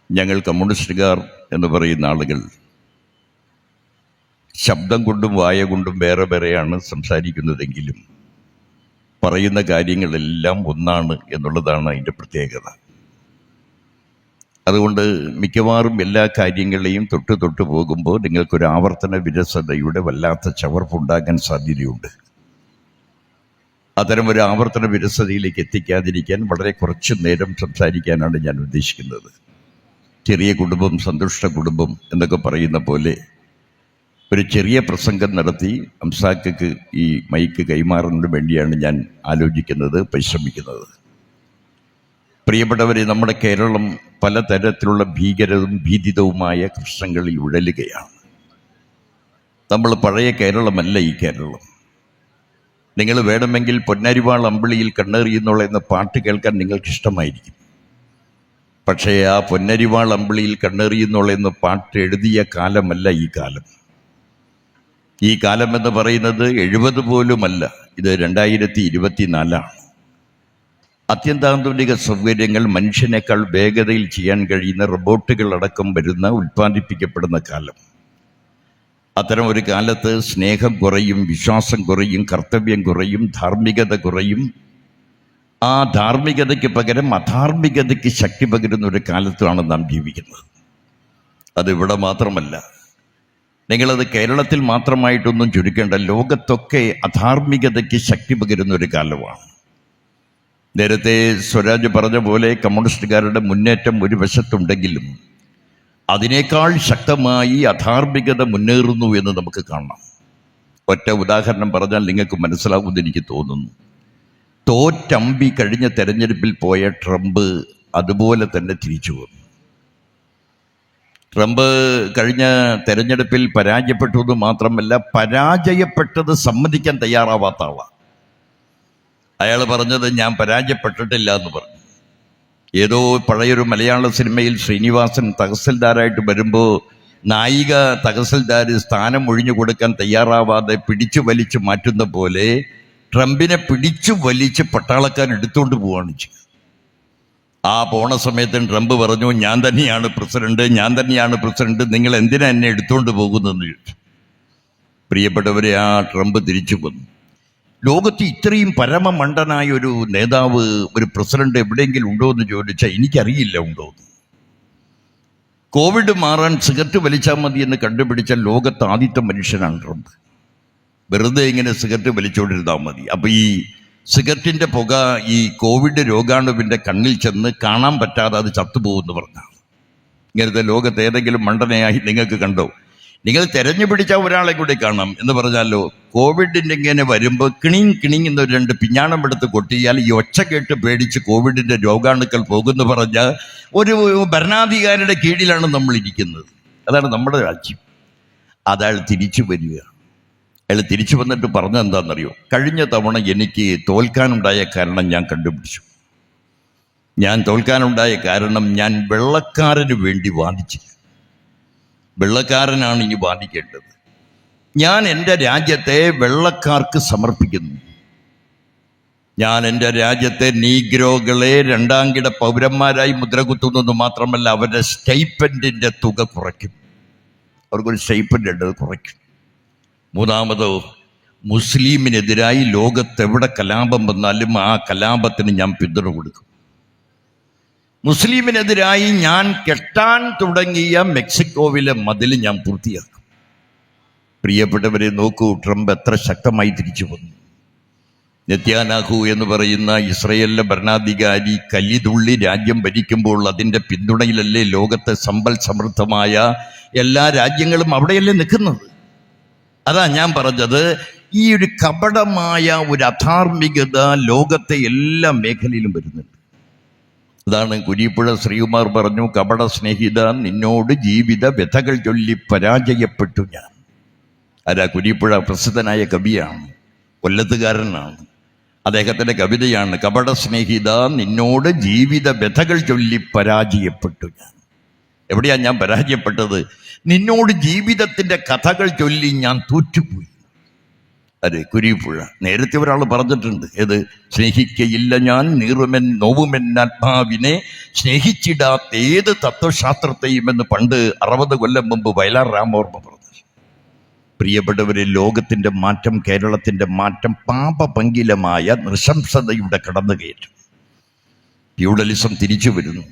ഞങ്ങൾ കമ്മ്യൂണിസ്റ്റുകാർ എന്ന് പറയുന്ന ആളുകൾ ശബ്ദം കൊണ്ടും വായ കൊണ്ടും വേറെ വേറെയാണ് സംസാരിക്കുന്നതെങ്കിലും പറയുന്ന കാര്യങ്ങളെല്ലാം ഒന്നാണ് എന്നുള്ളതാണ് അതിൻ്റെ പ്രത്യേകത. അതുകൊണ്ട് മിക്കവാറും എല്ലാ കാര്യങ്ങളെയും തൊട്ട് പോകുമ്പോൾ നിങ്ങൾക്കൊരു ആവർത്തന വിരസതയുടെ വല്ലാത്ത ചവർപ്പുണ്ടാകാൻ സാധ്യതയുണ്ട്. അത്തരം ഒരു ആവർത്തന വിരസതയിലേക്ക് എത്തിക്കാതിരിക്കാൻ വളരെ കുറച്ച് നേരം സംസാരിക്കാനാണ് ഞാൻ ഉദ്ദേശിക്കുന്നത്. ചെറിയ കുടുംബം സന്തുഷ്ട കുടുംബം എന്നൊക്കെ പറയുന്ന പോലെ ഒരു ചെറിയ പ്രസംഗം നടത്തി അംസാക്ക് ഈ മൈക്ക് കൈമാറുന്നതിന് വേണ്ടിയാണ് ഞാൻ ആലോചിക്കുന്നത്, പരിശ്രമിക്കുന്നത്. പ്രിയപ്പെട്ടവരെ, നമ്മുടെ കേരളം പലതരത്തിലുള്ള ഭീകരവും ഭീതിതവുമായ പ്രശ്നങ്ങളിൽ ഉഴലുകയാണ്. നമ്മൾ പഴയ കേരളമല്ല ഈ കേരളം. നിങ്ങൾ വേണമെങ്കിൽ പൊന്നരിവാൾ അമ്പിളിയിൽ കണ്ണേറിയെന്നുള്ള എന്ന പാട്ട് കേൾക്കാൻ നിങ്ങൾക്ക് ഇഷ്ടമായിരിക്കും. പക്ഷേ ആ പൊന്നരിവാൾ അമ്പിളിയിൽ കണ്ണേറിയെന്നുള്ള എന്ന പാട്ട് എഴുതിയ കാലമല്ല ഈ കാലം. ഈ കാലം എന്ന് പറയുന്നത് 70 പോലുമല്ല, ഇത് 2024. അത്യന്താധുനിക സൗകര്യങ്ങൾ, മനുഷ്യനേക്കാൾ വേഗതയിൽ ചെയ്യാൻ കഴിയുന്ന റോബോട്ടുകൾ അടക്കം വരുന്ന ഉൽപ്പാദിപ്പിക്കപ്പെടുന്ന കാലം. അത്തരം ഒരു കാലത്ത് സ്നേഹം കുറയും, വിശ്വാസം കുറയും, കർത്തവ്യം കുറയും, ധാർമ്മികത കുറയും. ആ ധാർമ്മികതയ്ക്ക് പകരം അധാർമികതയ്ക്ക് ശക്തി പകരുന്ന ഒരു കാലത്താണ് നാം ജീവിക്കുന്നത്. അതിവിടെ മാത്രമല്ല, നിങ്ങളത് കേരളത്തിൽ മാത്രമായിട്ടൊന്നും ചുരുക്കേണ്ട, ലോകത്തൊക്കെ അധാർമികതയ്ക്ക് ശക്തി പകരുന്ന ഒരു കാലമാണ്. നേരത്തെ സ്വരാജ് പറഞ്ഞ പോലെ കമ്മ്യൂണിസ്റ്റുകാരുടെ മുന്നേറ്റം ഒരു വശത്തുണ്ടെങ്കിലും അതിനേക്കാൾ ശക്തമായി അധാർമികത മുന്നേറുന്നു എന്ന് നമുക്ക് കാണാം. ഒറ്റ ഉദാഹരണം പറഞ്ഞാൽ നിങ്ങൾക്ക് മനസ്സിലാവുമെന്ന് എനിക്ക് തോന്നുന്നു. തോറ്റമ്പി കഴിഞ്ഞ തെരഞ്ഞെടുപ്പിൽ പോയ ട്രംപ് അതുപോലെ തന്നെ തിരിച്ചു വന്നു. ട്രംപ് കഴിഞ്ഞ തെരഞ്ഞെടുപ്പിൽ പരാജയപ്പെട്ടു എന്ന് മാത്രമല്ല, പരാജയപ്പെട്ടത് സമ്മതിക്കാൻ തയ്യാറാവാത്ത ആളാണ്. അയാൾ പറഞ്ഞത് ഞാൻ പരാജയപ്പെട്ടിട്ടില്ല എന്ന് പറഞ്ഞു. ഏതോ പഴയൊരു മലയാള സിനിമയിൽ ശ്രീനിവാസൻ തഹസിൽദാരായിട്ട് വരുമ്പോൾ നായിക തഹസിൽദാർ സ്ഥാനം ഒഴിഞ്ഞു കൊടുക്കാൻ തയ്യാറാവാതെ പിടിച്ചു വലിച്ചു മാറ്റുന്ന പോലെ ട്രംപിനെ പിടിച്ചു വലിച്ച് പട്ടാളക്കാർ എടുത്തുകൊണ്ട് പോവുകയാണ് ചെയ്തത്. ആ പോണ സമയത്ത് ട്രംപ് പറഞ്ഞു, ഞാൻ തന്നെയാണ് പ്രസിഡന്റ്, നിങ്ങൾ എന്തിനാ എന്നെ എടുത്തുകൊണ്ട് പോകുന്നതെന്ന് ചോദിച്ചു. പ്രിയപ്പെട്ടവരെ, ആ ട്രംപ് തിരിച്ചു വന്നു. ലോകത്ത് ഇത്രയും പരമമണ്ടനായ ഒരു നേതാവ്, ഒരു പ്രസിഡന്റ് എവിടെയെങ്കിലും ഉണ്ടോ എന്ന് ചോദിച്ചാൽ എനിക്കറിയില്ല ഉണ്ടോയെന്ന്. കോവിഡ് മാറാൻ സിഗരറ്റ് വലിച്ചാൽ മതി എന്ന് കണ്ടുപിടിച്ച ലോകത്ത് ആദ്യത്തെ മനുഷ്യനാണ് ട്രംപ്. വെറുതെ ഇങ്ങനെ സിഗരറ്റ് വലിച്ചുകൊണ്ടിരുന്നാൽ മതി, അപ്പോൾ ഈ സിഗരറ്റിൻ്റെ പുക ഈ കോവിഡ് രോഗാണുവിൻ്റെ കണ്ണിൽ ചെന്ന് കാണാൻ പറ്റാതെ അത് ചത്തുപോകുമെന്ന് പറഞ്ഞാണ്. ഇങ്ങനത്തെ ലോകത്ത് ഏതെങ്കിലും മണ്ടനെയായി നിങ്ങൾക്ക് കണ്ടോ? നിങ്ങൾ തെരഞ്ഞു പിടിച്ചാൽ ഒരാളെ കൂടി കാണാം എന്ന് പറഞ്ഞാലോ, കോവിഡിൻ്റെ ഇങ്ങനെ വരുമ്പോൾ കിണിങ് എന്നൊരു 2 പിഞ്ഞാണം എടുത്ത് കൊട്ടിയാൽ ഈ ഒച്ച കേട്ട് പേടിച്ച് കോവിഡിൻ്റെ രോഗാണുക്കൾ പോകുമെന്ന് പറഞ്ഞാൽ ഒരു ഭരണാധികാരിയുടെ കീഴിലാണ് നമ്മൾ ഇരിക്കുന്നത്. അതാണ് നമ്മുടെ രാജ്യം. അതയാൾ തിരിച്ചു വരിക. അയാൾ തിരിച്ചു വന്നിട്ട് പറഞ്ഞത് എന്താണെന്നറിയോ? കഴിഞ്ഞ തവണ എനിക്ക് തോൽക്കാനുണ്ടായ കാരണം ഞാൻ കണ്ടുപിടിച്ചു. ഞാൻ തോൽക്കാനുണ്ടായ കാരണം ഞാൻ വെള്ളക്കാരന് വേണ്ടി വാദിച്ചില്ല. വെള്ളക്കാരനാണ് ഇനി വാദിക്കേണ്ടത്. ഞാൻ എൻ്റെ രാജ്യത്തെ വെള്ളക്കാർക്ക് സമർപ്പിക്കുന്നു. ഞാൻ എൻ്റെ രാജ്യത്തെ നീഗ്രോകളെ 2ാം കിട പൗരന്മാരായി മുദ്രകുത്തുന്നത് മാത്രമല്ല, അവരുടെ സ്റ്റൈപ്പൻഡിൻ്റെ തുക കുറയ്ക്കും. അവർക്കൊരു സ്റ്റൈപ്പൻഡ് ഉണ്ട്, അത് കുറയ്ക്കും. മൂന്നാമതോ, മുസ്ലിമിനെതിരായി ലോകത്തെവിടെ കലാപം വന്നാലും ആ കലാപത്തിന് ഞാൻ പിന്തുണ കൊടുക്കും. മുസ്ലിമിനെതിരായി ഞാൻ കെട്ടാൻ തുടങ്ങിയ മെക്സിക്കോവിലെ മതിൽ ഞാൻ പൂർത്തിയാക്കും. പ്രിയപ്പെട്ടവരെ, നോക്കൂ, ട്രംപ് എത്ര ശക്തമായി തിരിച്ചു വന്നു. നെത്യാനാഹു എന്ന് പറയുന്ന ഇസ്രയേലിലെ ഭരണാധികാരി കലിതുള്ളി രാജ്യം ഭരിക്കുമ്പോൾ അതിൻ്റെ പിന്തുണയിലല്ലേ ലോകത്തെ സമ്പൽ സമൃദ്ധമായ എല്ലാ രാജ്യങ്ങളും അവിടെയല്ലേ നിൽക്കുന്നത്. അതാ ഞാൻ പറഞ്ഞത്, ഈ ഒരു കപടമായ ഒരു അധാർമികത ലോകത്തെ എല്ലാ മേഖലയിലും വരുന്നുണ്ട്. അതാണ് കുരീപ്പുഴ ശ്രീകുമാർ പറഞ്ഞു, കപട സ്നേഹിത നിന്നോട് ജീവിത വ്യഥകൾ ചൊല്ലി പരാജയപ്പെട്ടു ഞാൻ. ആരാ? കുരീപ്പുഴ പ്രസിദ്ധനായ കവിയാണ്, കൊല്ലത്തുകാരനാണ്. അദ്ദേഹത്തിൻ്റെ കവിതയാണ് കപട സ്നേഹിത നിന്നോട് ജീവിത വ്യഥകൾ ചൊല്ലി പരാജയപ്പെട്ടു ഞാൻ. എവിടെയാണ് ഞാൻ പരാജയപ്പെട്ടത്? നിന്നോട് ജീവിതത്തിൻ്റെ കഥകൾ ചൊല്ലി ഞാൻ തോറ്റുപോയി. അതെ, കുരിപ്പുഴ. നേരത്തെ ഒരാൾ പറഞ്ഞിട്ടുണ്ട്, ഏത്? സ്നേഹിക്കയില്ല ഞാൻ നീറുമെൻ നോവുമെൻ ആത്മാവിനെ, സ്നേഹിച്ചിടാത്ത ഏത് തത്വശാസ്ത്രത്തെയും എന്ന് പണ്ട് 60 കൊല്ലം മുമ്പ് വയലാർ രാമവർമ്മ പറഞ്ഞു. പ്രിയപ്പെട്ടവരെ, ലോകത്തിൻ്റെ മാറ്റം, കേരളത്തിൻ്റെ മാറ്റം പാപപങ്കിലമായ നൃശംസതയുടെ കടന്നുകയറ്റം. ഫ്യൂഡലിസം തിരിച്ചു വരുന്നു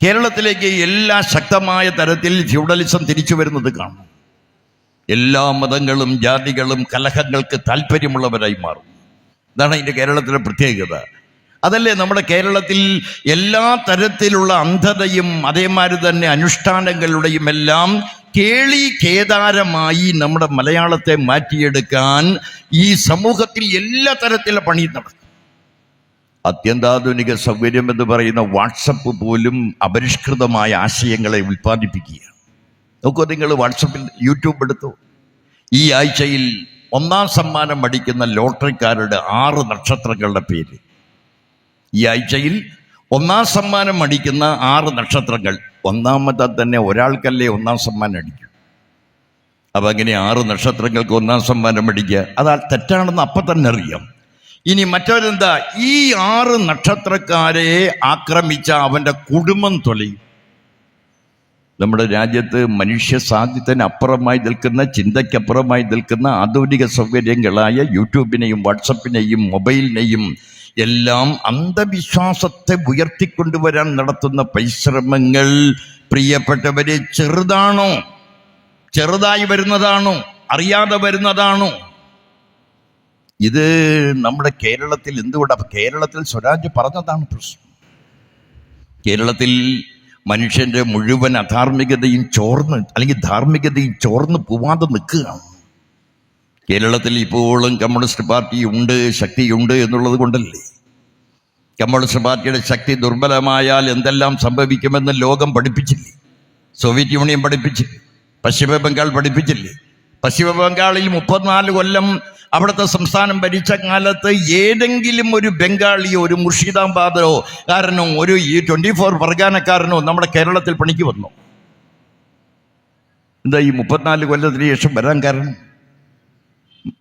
കേരളത്തിലേക്ക്. എല്ലാ ശക്തമായ തരത്തിൽ ഫ്യൂഡലിസം തിരിച്ചു വരുന്നത് കാണും. എല്ലാ മതങ്ങളും ജാതികളും കലഹങ്ങൾക്ക് താല്പര്യമുള്ളവരായി മാറും. ഇതാണ് അതിൻ്റെ കേരളത്തിലെ പ്രത്യേകത. അതല്ലേ നമ്മുടെ കേരളത്തിൽ എല്ലാ തരത്തിലുള്ള അന്ധതയും അതേമാതിരി തന്നെ അനുഷ്ഠാനങ്ങളുടെയും എല്ലാം കേളി കേദാരമായി നമ്മുടെ മലയാളത്തെ മാറ്റിയെടുക്കാൻ ഈ സമൂഹത്തിൽ എല്ലാ തരത്തിലുള്ള പണി നടക്കും. അത്യന്താധുനിക സൗകര്യം എന്ന് പറയുന്ന വാട്സപ്പ് പോലും അപരിഷ്കൃതമായ ആശയങ്ങളെ ഉൽപ്പാദിപ്പിക്കുകയാണ്. നോക്കൂ, നിങ്ങൾ വാട്സപ്പിൽ യൂട്യൂബ് എടുത്തു. ഈ ആഴ്ചയിൽ 1ാം സമ്മാനം അടിക്കുന്ന ലോട്ടറിക്കാരുടെ 6 നക്ഷത്രങ്ങളുടെ പേര്. ഈ ആഴ്ചയിൽ 1ാം സമ്മാനം അടിക്കുന്ന 6 നക്ഷത്രങ്ങൾ. ഒന്നാമത്തെ തന്നെ ഒരാൾക്കല്ലേ 1ാം സമ്മാനം അടിക്കും. അപ്പം അങ്ങനെ 6 നക്ഷത്രങ്ങൾക്ക് 1ാം സമ്മാനം അടിക്കുക, അത് തെറ്റാണെന്ന് അപ്പം തന്നെ അറിയാം. ഇനി മറ്റവരെന്താ? ഈ 6 നക്ഷത്രക്കാരെ ആക്രമിച്ച അവൻ്റെ കുടുംബം തൊലയും. നമ്മുടെ രാജ്യത്ത് മനുഷ്യ സാധ്യത്തിന് അപ്പുറമായി നിൽക്കുന്ന, ചിന്തയ്ക്കപ്പുറമായി നിൽക്കുന്ന ആധുനിക സൗകര്യങ്ങളായ യൂട്യൂബിനെയും വാട്സപ്പിനെയും മൊബൈലിനെയും എല്ലാം അന്ധവിശ്വാസത്തെ ഉയർത്തിക്കൊണ്ടുവരാൻ നടത്തുന്ന പരിശ്രമങ്ങൾ, പ്രിയപ്പെട്ടവരെ, ചെറുതാണോ? ചെറുതായി വരുന്നതാണോ? അറിയാതെ വരുന്നതാണോ? ഇത് നമ്മുടെ കേരളത്തിൽ എന്തുകൊണ്ടാണ്? കേരളത്തിൽ സ്വരാജ് പറഞ്ഞതാണ് പ്രശ്നം. കേരളത്തിൽ മനുഷ്യൻ്റെ മുഴുവൻ അധാർമികതയും ചോർന്ന്, അല്ലെങ്കിൽ ധാർമ്മികതയും ചോർന്ന് പോവാതെ നിൽക്കുകയാണ്. കേരളത്തിൽ ഇപ്പോഴും കമ്മ്യൂണിസ്റ്റ് പാർട്ടി ഉണ്ട്, ശക്തിയുണ്ട് എന്നുള്ളത് കൊണ്ടല്ലേ. കമ്മ്യൂണിസ്റ്റ് പാർട്ടിയുടെ ശക്തി ദുർബലമായാൽ എന്തെല്ലാം സംഭവിക്കുമെന്ന് ലോകം പഠിപ്പിച്ചില്ലേ? Soviet union പഠിപ്പിച്ചില്ലേ? പശ്ചിമ ബംഗാൾ പഠിപ്പിച്ചില്ലേ? പശ്ചിമ ബംഗാളിൽ 34 കൊല്ലം അവിടുത്തെ സംസ്ഥാനം ഭരിച്ച കാലത്ത് ഏതെങ്കിലും ഒരു ബംഗാളിയോ ഒരു മുർഷിദാബാദോ കാരനോ ഒരു 24 പർഗാനക്കാരനോ നമ്മുടെ കേരളത്തിൽ പണിക്ക് വന്നു? എന്താ ഈ 34 കൊല്ലത്തിന് ശേഷം വരാൻ കാരണം?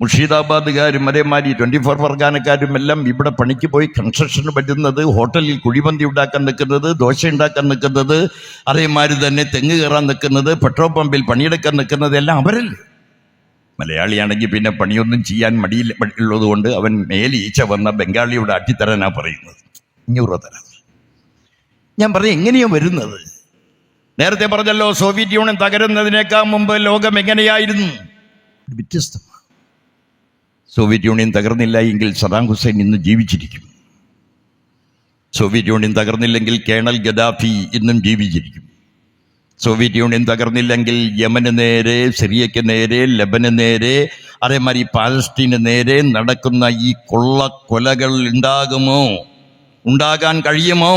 മുർഷിദാബാദുകാരും അതേമാതിരി 24 പർഗാനക്കാരും എല്ലാം ഇവിടെ പണിക്ക് പോയി കൺസ്ട്രക്ഷന് പറ്റുന്നത്, ഹോട്ടലിൽ കുഴിമന്തി ഉണ്ടാക്കാൻ നിൽക്കുന്നത്, ദോശ ഉണ്ടാക്കാൻ നിൽക്കുന്നത്, അതേമാതിരി തന്നെ തെങ്ങ് കയറാൻ നിൽക്കുന്നത്, പെട്രോൾ പമ്പിൽ പണിയെടുക്കാൻ നിൽക്കുന്നത് എല്ലാം അവരല്ലേ. മലയാളിയാണെങ്കിൽ പിന്നെ പണിയൊന്നും ചെയ്യാൻ ഉള്ളത് കൊണ്ട് അവൻ മേലീച്ച വന്ന ബംഗാളിയോട് അട്ടിത്തരാനാ പറയുന്നത്. 500 തരാം. ഞാൻ പറഞ്ഞു, എങ്ങനെയാ വരുന്നത്? നേരത്തെ പറഞ്ഞല്ലോ, സോവിയറ്റ് യൂണിയൻ തകരുന്നതിനേക്കാൾ മുമ്പ് ലോകം എങ്ങനെയായിരുന്നു? വ്യത്യസ്തമാണ്. സോവിയറ്റ് യൂണിയൻ തകർന്നില്ല എങ്കിൽ സദാം ഹുസൈൻ ഇന്ന് ജീവിച്ചിരിക്കും. സോവിയറ്റ് യൂണിയൻ തകർന്നില്ലെങ്കിൽ കേണൽ ഗദാഫി ഇന്നും ജീവിച്ചിരിക്കും. സോവിയറ്റ് യൂണിയൻ തകർന്നില്ലെങ്കിൽ യമന് നേരെ, സിറിയയ്ക്ക് നേരെ, ലബന് നേരെ, അതേമാതിരി പാലസ്തീന് നേരെ നടക്കുന്ന ഈ കൊലകൾ ഉണ്ടാകുമോ? ഉണ്ടാകാൻ കഴിയുമോ?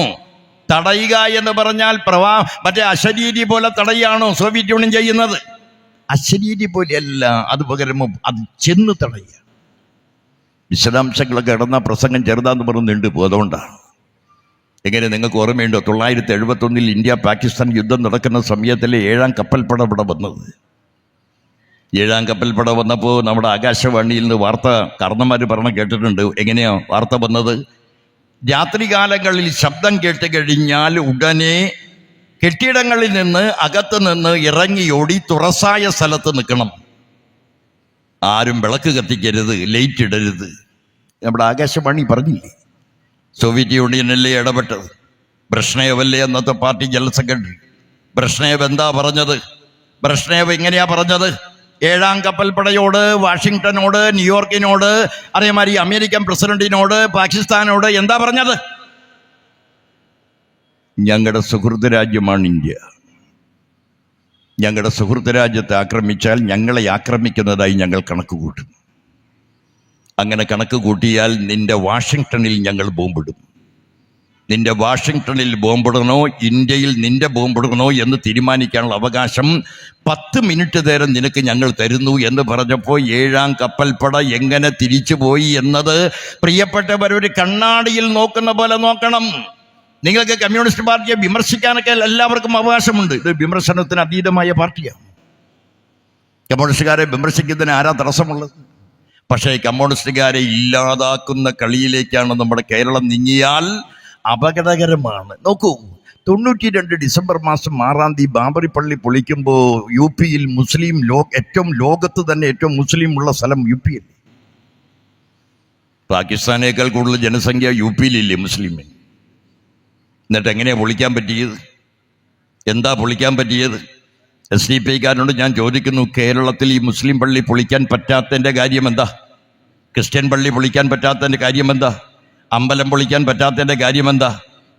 തടയുക എന്ന് പറഞ്ഞാൽ മറ്റേ അശരീരി പോലെ തടയുകയാണോ സോവിയറ്റ് യൂണിയൻ ചെയ്യുന്നത്? അശരീരി പോലെയല്ല, അത് പകരം അത് ചെന്ന് തടയുക. വിശദാംശങ്ങളൊക്കെ ഇടന്ന പ്രസംഗം ചെറുതാന്ന് പറഞ്ഞ് നീണ്ടുപോകും. അതുകൊണ്ടാണ്. എങ്ങനെ നിങ്ങൾക്ക് ഓർമ്മയുണ്ടോ? 1971 ഇന്ത്യ പാകിസ്ഥാൻ യുദ്ധം നടക്കുന്ന സമയത്തിലെ 7ാം കപ്പൽപ്പട ഇവിടെ വന്നത്. 7ാം കപ്പൽപ്പട വന്നപ്പോൾ നമ്മുടെ ആകാശവാണിയിൽ നിന്ന് വാർത്ത കാരണന്മാർ പറഞ്ഞ് കേട്ടിട്ടുണ്ട്. എങ്ങനെയാ വാർത്ത വന്നത്? രാത്രികാലങ്ങളിൽ ശബ്ദം കേട്ട് കഴിഞ്ഞാൽ ഉടനെ കെട്ടിടങ്ങളിൽ നിന്ന്, അകത്ത് നിന്ന് ഇറങ്ങിയോടി തുറസായ സ്ഥലത്ത് നിൽക്കണം. ആരും വിളക്ക് കത്തിക്കരുത്, ലൈറ്റ് ഇടരുത്. നമ്മുടെ ആകാശവാണി പറഞ്ഞില്ലേ? സോവിയറ്റ് യൂണിയനല്ലേ ഇടപെട്ടത്? ബ്രഷ്നേവല്ലേ അന്നത്തെ പാർട്ടി ജനറൽ സെക്രട്ടറി? ബ്രഷ്നേവ് എന്താ പറഞ്ഞത്? ബ്രഷ്നേവ് എങ്ങനെയാ പറഞ്ഞത്? 7ാം കപ്പൽപ്പടയോട്, വാഷിങ്ടനോട്, ന്യൂയോർക്കിനോട്, അതേമാതിരി അമേരിക്കൻ പ്രസിഡന്റിനോട്, പാകിസ്ഥാനോട് എന്താ പറഞ്ഞത്? ഞങ്ങളുടെ സുഹൃത്ത് രാജ്യമാണ് ഇന്ത്യ. ഞങ്ങളുടെ സുഹൃത്ത് രാജ്യത്തെ ആക്രമിച്ചാൽ ഞങ്ങളെ ആക്രമിക്കുന്നതായി ഞങ്ങൾ കണക്ക് കൂട്ടും. അങ്ങനെ കണക്ക് കൂട്ടിയാൽ നിന്റെ വാഷിങ്ടണിൽ ഞങ്ങൾ ബോംബിടും. നിന്റെ വാഷിങ്ടണിൽ ബോംബിടണോ, ഇന്ത്യയിൽ നിന്റെ ബോംബിടണോ എന്ന് തീരുമാനിക്കാനുള്ള അവകാശം 10 മിനിറ്റ് നേരം നിനക്ക് ഞങ്ങൾ തരുന്നു എന്ന് പറഞ്ഞപ്പോൾ 7ാം കപ്പൽപ്പട എങ്ങനെ തിരിച്ചുപോയി എന്നത് പ്രിയപ്പെട്ടവർ ഒരു കണ്ണാടിയിൽ നോക്കുന്ന പോലെ നോക്കണം. നിങ്ങൾക്ക് കമ്മ്യൂണിസ്റ്റ് പാർട്ടിയെ വിമർശിക്കാനൊക്കെ എല്ലാവർക്കും അവകാശമുണ്ട്. ഇത് വിമർശനത്തിന് അതീതമായ പാർട്ടിയാണ്. കമ്മ്യൂണിസ്റ്റുകാരെ വിമർശിക്കുന്നതിന് ആരാ തടസ്സമുള്ളത്? പക്ഷേ കമ്മ്യൂണിസ്റ്റുകാരെ ഇല്ലാതാക്കുന്ന കളിയിലേക്കാണ് നമ്മുടെ കേരളം നീങ്ങിയാൽ അപകടകരമാണ്. നോക്കൂ, 92 ഡിസംബർ മാസം 6-ാം തീയതി ബാബറി പള്ളി പൊളിക്കുമ്പോൾ യു പിയിൽ മുസ്ലിം ലോകത്ത് തന്നെ ഏറ്റവും മുസ്ലിം ഉള്ള സ്ഥലം യു പി അല്ലേ? പാകിസ്ഥാനേക്കാൾ കൂടുതൽ ജനസംഖ്യ യു പിയിലില്ലേ മുസ്ലിമിന്? എന്നിട്ട് എങ്ങനെയാണ് പൊളിക്കാൻ പറ്റിയത്? എന്താ പൊളിക്കാൻ പറ്റിയത്? SDPക്കാരനോട് ഞാൻ ചോദിക്കുന്നു, കേരളത്തിൽ ഈ മുസ്ലിം പള്ളി പൊളിക്കാൻ പറ്റാത്തതിൻ്റെ കാര്യം എന്താ? ക്രിസ്ത്യൻ പള്ളി പൊളിക്കാൻ പറ്റാത്തതിൻ്റെ കാര്യം എന്താ? അമ്പലം പൊളിക്കാൻ പറ്റാത്തതിൻ്റെ കാര്യം എന്താ?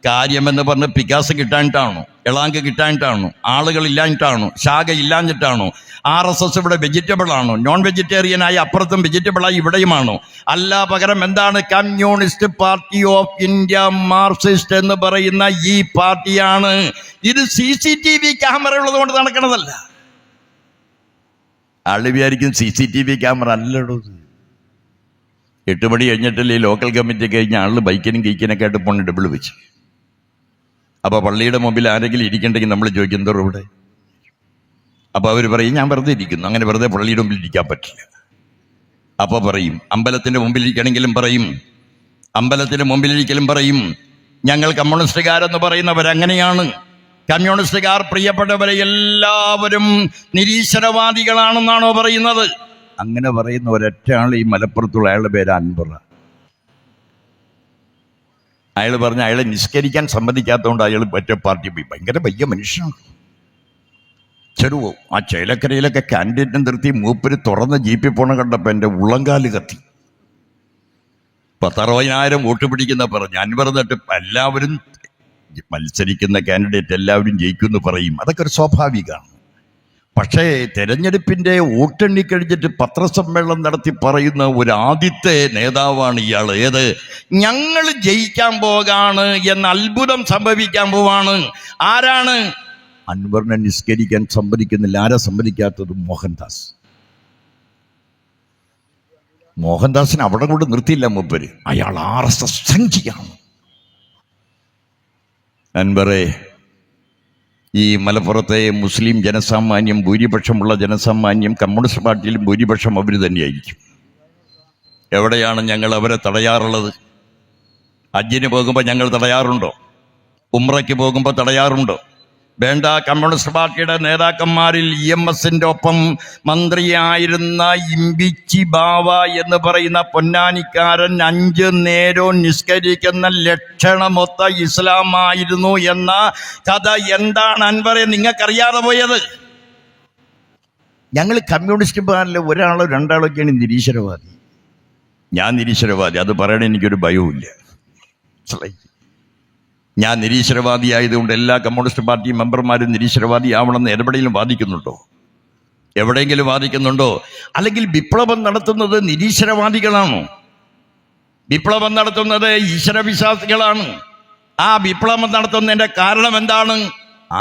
കാര്യമെന്ന് പറഞ്ഞ് പിക്കാസ് കിട്ടാനിട്ടാണോ? എളാങ്ക് കിട്ടാനിട്ടാണോ? ആളുകളില്ലാഞ്ഞിട്ടാണോ? ശാഖ ഇല്ലാഞ്ഞിട്ടാണോ? RSS ഇവിടെ വെജിറ്റബിൾ ആണോ? നോൺ വെജിറ്റേറിയനായി അപ്പുറത്തും വെജിറ്റബിളായി ഇവിടെയുമാണോ? അല്ല, പകരം എന്താണ്? Communist party of India Marxist എന്ന് പറയുന്ന ഈ പാർട്ടിയാണ്. ഇത് CCTV ക്യാമറ ഉള്ളത് കൊണ്ട് നടക്കണതല്ല. ആള് വിചാരിക്കും CCTV ക്യാമറ അല്ലടോ. 8 മണി കഴിഞ്ഞിട്ടല്ലേ ലോക്കൽ കമ്മിറ്റി കഴിഞ്ഞ ആള് ബൈക്കിനും കീക്കിനൊക്കെ ആയിട്ട് പോണ ഡബിൾ വെച്ച്. അപ്പോൾ പള്ളിയുടെ മുമ്പിൽ ആരെങ്കിലും ഇരിക്കണ്ടെങ്കിൽ നമ്മൾ ചോദിക്കും എന്തോ ഇവിടെ? അപ്പോൾ അവർ പറയും ഞാൻ വെറുതെ ഇരിക്കുന്നു. അങ്ങനെ വെറുതെ പള്ളിയുടെ മുമ്പിൽ ഇരിക്കാൻ പറ്റില്ല. അപ്പോൾ പറയും അമ്പലത്തിൻ്റെ മുമ്പിലിരിക്കണമെങ്കിലും പറയും, അമ്പലത്തിൻ്റെ മുമ്പിലിരിക്കലും പറയും ഞങ്ങൾ കമ്മ്യൂണിസ്റ്റുകാരെന്ന് പറയുന്നവരങ്ങനെയാണ്. കമ്മ്യൂണിസ്റ്റുകാർ പ്രിയപ്പെട്ടവരെ എല്ലാവരും നിരീശ്വരവാദികളാണെന്നാണോ പറയുന്നത്? അങ്ങനെ പറയുന്ന ഒരൊറ്റ ആൾ ഈ മലപ്പുറത്തുള്ള അയാളുടെ പേര് അൻവർ. അയാൾ പറഞ്ഞ അയാളെ നിസ്കരിക്കാൻ സമ്മതിക്കാത്തതുകൊണ്ട് അയാൾ മറ്റേ പാർട്ടി പോയി. ഭയങ്കര വയ്യ മനുഷ്യനാണ്. ചെറുവോ ആ ചേലക്കരയിലൊക്കെ കാൻഡിഡേറ്റ് നിർത്തി മൂപ്പര് തുറന്ന ജീപ്പിൽ പോണ കണ്ടപ്പോൾ എൻ്റെ ഉള്ളങ്കാല് കത്തി. 10,000 വോട്ട് പിടിക്കുന്ന പറഞ്ഞു അൻവർ. എന്നിട്ട് എല്ലാവരും മത്സരിക്കുന്ന കാൻഡിഡേറ്റ് എല്ലാവരും ജയിക്കുമെന്ന് പറയും. അതൊക്കെ ഒരു സ്വാഭാവികമാണ്. പക്ഷേ തെരഞ്ഞെടുപ്പിൻ്റെ വോട്ടെണ്ണി കഴിഞ്ഞിട്ട് പത്രസമ്മേളനം നടത്തി പറയുന്ന ഒരു ആദ്യത്തെ നേതാവാണ് ഇയാൾ. ഏത്? ഞങ്ങൾ ജയിക്കാൻ പോകാണ് എന്ന അത്ഭുതം സംഭവിക്കാൻ പോവാണ്. ആരാണ്? അൻവറിനെ നിസ്കരിക്കാൻ സമ്മതിക്കുന്നില്ല. ആരാ സമ്മതിക്കാത്തത്? മോഹൻദാസ്. മോഹൻദാസിനെ അവിടെ കൊണ്ട് നിർത്തിയില്ല മൂപ്പര്. അയാൾ RSS സംഖ്യയാണ്. അൻവറെ, ഈ മലപ്പുറത്തെ മുസ്ലിം ജനസാമാന്യം, ഭൂരിപക്ഷമുള്ള ജനസാമാന്യം കമ്മ്യൂണിസ്റ്റ് പാർട്ടിയിലും ഭൂരിപക്ഷം അവർ തന്നെയായിരിക്കും. എവിടെയാണ് ഞങ്ങൾ അവരെ തടയാറുള്ളത്? ഹജ്ജിന് പോകുമ്പോൾ ഞങ്ങൾ തടയാറുണ്ടോ? ഉംറയ്ക്ക് പോകുമ്പോൾ തടയാറുണ്ടോ? വേണ്ട. കമ്മ്യൂണിസ്റ്റ് പാർട്ടിയുടെ നേതാക്കന്മാരിൽ EMSന്റെ ഒപ്പം മന്ത്രിയായിരുന്ന ഇമ്പിച്ചി ബാവ എന്ന് പറയുന്ന പൊന്നാനിക്കാരൻ 5 നേരവും നിസ്കരിക്കുന്ന ലക്ഷണമൊത്ത ഇസ്ലാമായിരുന്നു എന്ന കഥ എന്താണ് അൻവറെ നിങ്ങൾക്കറിയാതെ പോയത്? ഞങ്ങൾ കമ്മ്യൂണിസ്റ്റ് പാർട്ടിയിലെ ഒരാളോ രണ്ടാളൊക്കെയാണ് നിരീശ്വരവാദി. ഞാൻ നിരീശ്വരവാദി, അത് പറയണ എനിക്കൊരു ഭയവുമില്ല. ഞാൻ നിരീശ്വരവാദിയായതുകൊണ്ട് എല്ലാ കമ്മ്യൂണിസ്റ്റ് പാർട്ടി മെമ്പർമാരും നിരീശ്വരവാദി ആവണമെന്ന് എവിടെയെങ്കിലും വാദിക്കുന്നുണ്ടോ? എവിടെയെങ്കിലും വാദിക്കുന്നുണ്ടോ? അല്ലെങ്കിൽ വിപ്ലവം നടത്തുന്നത് നിരീശ്വരവാദികളാണോ? വിപ്ലവം നടത്തുന്നത് ഈശ്വരവിശ്വാസികളാണ്. ആ വിപ്ലവം നടത്തുന്നതിൻ്റെ കാരണം എന്താണ്?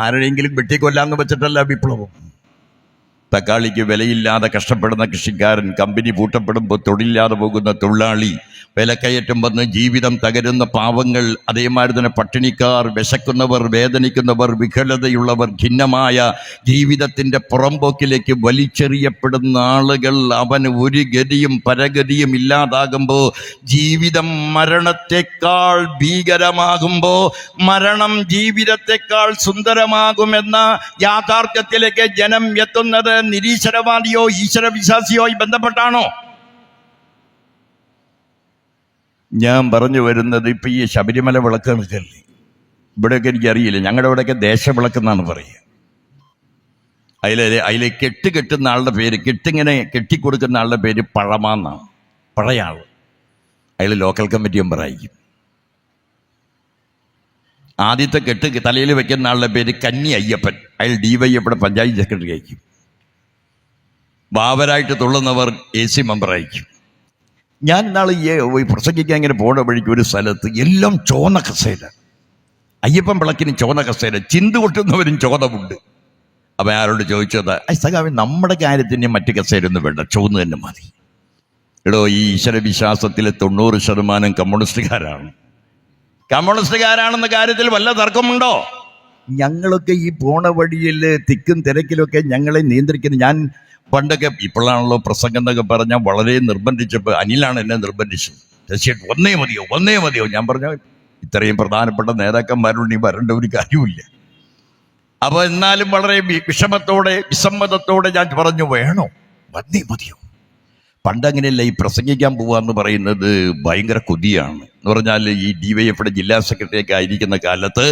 ആരെങ്കിലും വെട്ടിക്കൊല്ലാന്ന് വെച്ചിട്ടല്ല വിപ്ലവം. തക്കാളിക്ക് വിലയില്ലാതെ കഷ്ടപ്പെടുന്ന കൃഷിക്കാരൻ, കമ്പനി പൂട്ടപ്പെടുമ്പോൾ തൊഴിലില്ലാതെ പോകുന്ന തൊഴിലാളി, വിലക്കയറ്റം വന്ന് ജീവിതം തകരുന്ന പാവങ്ങൾ, അതേമാതിരി തന്നെ പട്ടിണിക്കാർ, വിശക്കുന്നവർ, വേദനിക്കുന്നവർ, വികലതയുള്ളവർ, ഖിന്നമായ ജീവിതത്തിൻ്റെ പുറംപോക്കിലേക്ക് വലിച്ചെറിയപ്പെടുന്ന ആളുകൾ, അവന് ഒരു ഗതിയും പരഗതിയും ഇല്ലാതാകുമ്പോൾ, ജീവിതം മരണത്തെക്കാൾ ഭീകരമാകുമ്പോൾ, മരണം ജീവിതത്തെക്കാൾ സുന്ദരമാകുമെന്ന യാഥാർത്ഥ്യത്തിലേക്ക് ജനം എത്തുന്നത് നിരീശ്വരവാദിയോ ഈശ്വരവിശ്വാസിയോ ബന്ധപ്പെട്ടാണോ? ഞാൻ പറഞ്ഞു വരുന്നത്, ഇപ്പം ഈ ശബരിമല വിളക്ക് നിൽക്കല്ലേ, ഇവിടെയൊക്കെ എനിക്കറിയില്ല, ഞങ്ങളുടെ ഇവിടെയൊക്കെ ദേശവിളക്കെന്നാണ് പറയുക. അതിൽ കെട്ടുന്ന ആളുടെ പേര്, കെട്ടിങ്ങനെ കെട്ടിക്കൊടുക്കുന്ന ആളുടെ പേര് പഴമാന്നാണ്. പഴയാൾ. അതിൽ ലോക്കൽ കമ്മിറ്റി മെമ്പറായിരിക്കും. ആദ്യത്തെ കെട്ട് തലയിൽ വെക്കുന്ന ആളുടെ പേര് കന്നി അയ്യപ്പൻ. അയാൾ DYFയുടെ പഞ്ചായത്ത് സെക്രട്ടറി ആയിരിക്കും. ബാബരായിട്ട് തുള്ളുന്നവർ AC മെമ്പറായിരിക്കും. ഞാൻ നാളെ പ്രസംഗിക്കാൻ ഇങ്ങനെ പോണ വഴിക്ക് ഒരു സ്ഥലത്ത് എല്ലാം ചോന്ന കസേര, അയ്യപ്പൻ വിളക്കിന് ചോന്ന കസേര, ചിന്ത് കൊട്ടുന്നവരും ചോദമുണ്ട്. അപ്പം ആരോട് ചോദിച്ചത്, സഖാവി നമ്മുടെ കാര്യത്തിന് മറ്റു കസേരയൊന്നും വേണ്ട, ചോന്ന് തന്നെ മതി. എടോ, ഈ ഈശ്വരവിശ്വാസത്തിലെ 90% കമ്മ്യൂണിസ്റ്റുകാരാണ്. കമ്മ്യൂണിസ്റ്റുകാരാണെന്ന കാര്യത്തിൽ വല്ല തർക്കമുണ്ടോ? ഞങ്ങളൊക്കെ ഈ പോണ വഴിയിൽ തിക്കും തിരക്കിലൊക്കെ ഞങ്ങളെ നിയന്ത്രിക്കുന്നത്. ഞാൻ പണ്ടൊക്കെ, ഇപ്പോഴാണല്ലോ പ്രസംഗം എന്നൊക്കെ പറഞ്ഞാൽ വളരെ നിർബന്ധിച്ചപ്പോൾ അനിലാണ് എന്നെ നിർബന്ധിച്ചത്. തീർച്ചയായിട്ടും ഒന്നേ മതിയോ. ഞാൻ പറഞ്ഞു ഇത്രയും പ്രധാനപ്പെട്ട നേതാക്കന്മാരോട് നീ വരേണ്ട ഒരു കാര്യമില്ല. അപ്പോൾ എന്നാലും വളരെ വിഷമത്തോടെ വിസമ്മതത്തോടെ ഞാൻ പറഞ്ഞു വേണോ, വന്നേ മതിയോ. പണ്ടങ്ങനെയല്ല, ഈ പ്രസംഗിക്കാൻ പോവാന്ന് പറയുന്നത് ഭയങ്കര കൊതിയാണ്. എന്ന് പറഞ്ഞാൽ ഈ DYFയുടെ ജില്ലാ സെക്രട്ടറിയൊക്കെ ആയിരിക്കുന്ന കാലത്ത്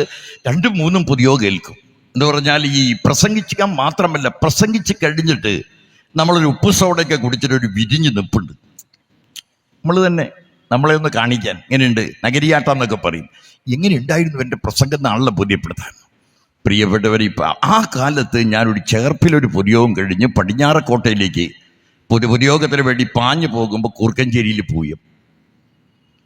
2-3 പുതിയോ കേൾക്കും. എന്ന് പറഞ്ഞാൽ ഈ പ്രസംഗിക്കാൻ മാത്രമല്ല, പ്രസംഗിച്ച് കഴിഞ്ഞിട്ട് നമ്മളൊരു ഉപ്പ് സോഡയൊക്കെ കുടിച്ചിട്ട് ഒരു വിരിഞ്ഞ് നിൽപ്പുണ്ട്. നമ്മൾ തന്നെ നമ്മളെ ഒന്ന് കാണിക്കാൻ, എങ്ങനെയുണ്ട് നഗരിയാട്ടം എന്നൊക്കെ പറയും. എങ്ങനെ ഉണ്ടായിരുന്നു എൻ്റെ പ്രസംഗം എന്നാണല്ലോ ബോധ്യപ്പെടുത്താൻ. പ്രിയപ്പെട്ടവർ, ഇപ്പം ആ കാലത്ത് ഞാനൊരു ചേർപ്പിലൊരു പൊതുയോഗം കഴിഞ്ഞ് പടിഞ്ഞാറക്കോട്ടയിലേക്ക് പൊതുയോഗത്തിന് വേണ്ടി പാഞ്ഞു പോകുമ്പോൾ കൂർക്കഞ്ചേരിയിൽ പൂയം,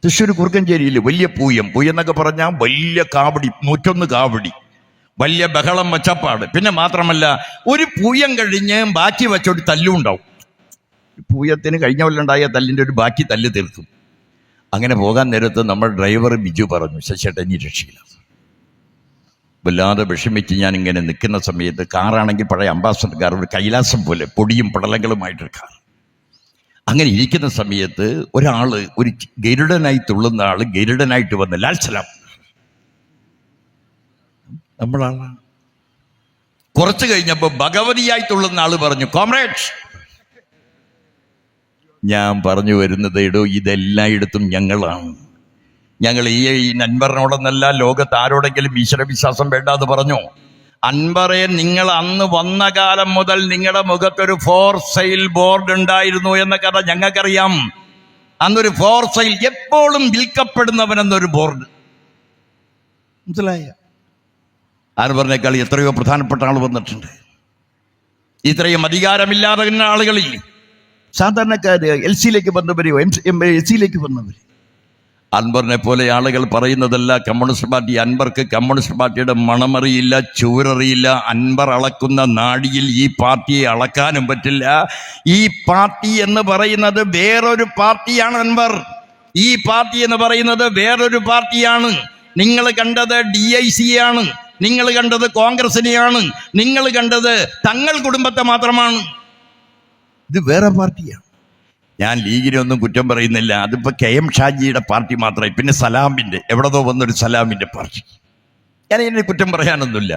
തൃശ്ശൂർ കൂർക്കഞ്ചേരിയിൽ വലിയ പൂയം എന്നൊക്കെ പറഞ്ഞാൽ വലിയ കാവടി, 101 കാവടി, വലിയ ബഹളം വച്ചപ്പാട്. പിന്നെ മാത്രമല്ല, ഒരു പൂയം കഴിഞ്ഞ് ബാക്കി വെച്ചൊരു തല്ലും ഉണ്ടാവും. പൂയത്തിന് കഴിഞ്ഞ കൊല്ലുണ്ടായ തല്ലിൻ്റെ ഒരു ബാക്കി തല്ല് തീർക്കും. അങ്ങനെ പോകാൻ നേരത്ത് നമ്മൾ ഡ്രൈവർ ബിജു പറഞ്ഞു, ശശിയേട്ടൻ ഇനി രക്ഷയില്ല. വല്ലാതെ വിഷമിച്ച് ഞാനിങ്ങനെ നിൽക്കുന്ന സമയത്ത്, കാറാണെങ്കിൽ പഴയ അംബാസഡർ കാർ, ഒരു കൈലാസം പോലെ പൊടിയും പടലങ്ങളുമായിട്ടൊരു കാർ. അങ്ങനെ ഇരിക്കുന്ന സമയത്ത് ഒരാൾ, ഒരു ഗരുഡനായി തുള്ളുന്ന ആൾ ഗരുഡനായിട്ട് വന്ന് ലാൽ സലാം, നമ്മളാണ്. കുറച്ച് കഴിഞ്ഞപ്പോൾ ഭഗവതിയായി തുള്ളുന്ന ആൾ പറഞ്ഞു കോമ്രേഡ്സ്. ഞാൻ പറഞ്ഞു വരുന്നത്, ഇടോ ഇതെല്ലായിടത്തും ഞങ്ങളാണ്. ഞങ്ങൾ ഈ അൻവറിനോടൊന്നല്ല, ലോകത്ത് ആരോടെങ്കിലും ഈശ്വരവിശ്വാസം വേണ്ടാന്ന് പറഞ്ഞു. അൻവറെ, നിങ്ങൾ അന്ന് വന്ന കാലം മുതൽ നിങ്ങളുടെ മുഖത്തൊരു ഫോർ സെയിൽ ബോർഡ് ഉണ്ടായിരുന്നു എന്ന കഥ ഞങ്ങൾക്കറിയാം. അന്നൊരു ഫോർ സെയിൽ, എപ്പോഴും വിൽക്കപ്പെടുന്നവനെന്നൊരു ബോർഡ്. മനസ്സിലായ? അൻവറിനേക്കാൾ എത്രയോ പ്രധാനപ്പെട്ട ആൾ വന്നിട്ടുണ്ട്. ഇത്രയും അധികാരമില്ലാതെ ആളുകളിൽ സാധാരണക്കാര് LC-യിലേക്ക് വന്നവരെയോ SC-യിലേക്ക് വന്നവർ. അൻവറിനെ പോലെ ആളുകൾ പറയുന്നതല്ല കമ്മ്യൂണിസ്റ്റ് പാർട്ടി. അൻവർക്ക് കമ്മ്യൂണിസ്റ്റ് പാർട്ടിയുടെ മണമറിയില്ല, ചൂരറിയില്ല. അൻവർ അളക്കുന്ന നാടിയിൽ ഈ പാർട്ടിയെ അളക്കാനും പറ്റില്ല. ഈ പാർട്ടി എന്ന് പറയുന്നത് വേറൊരു പാർട്ടിയാണ്. അൻവർ, ഈ പാർട്ടി എന്ന് പറയുന്നത് വേറൊരു പാർട്ടിയാണ്. നിങ്ങൾ കണ്ടത് DIC-യാണ്, നിങ്ങൾ കണ്ടത് കോൺഗ്രസിനെയാണ്, നിങ്ങൾ കണ്ടത് തങ്ങൾ കുടുംബത്തെ മാത്രമാണ്. ഇത് വേറെ പാർട്ടിയാണ്. ഞാൻ ലീഗിനെ ഒന്നും കുറ്റം പറയുന്നില്ല. അതിപ്പോൾ KM ഷാജിയുടെ പാർട്ടി മാത്രമായി. പിന്നെ സലാമിൻ്റെ, എവിടെതോ വന്നൊരു സലാമിൻ്റെ പാർട്ടി. ഞാൻ ഇതിനെ കുറ്റം പറയാനൊന്നുമില്ല.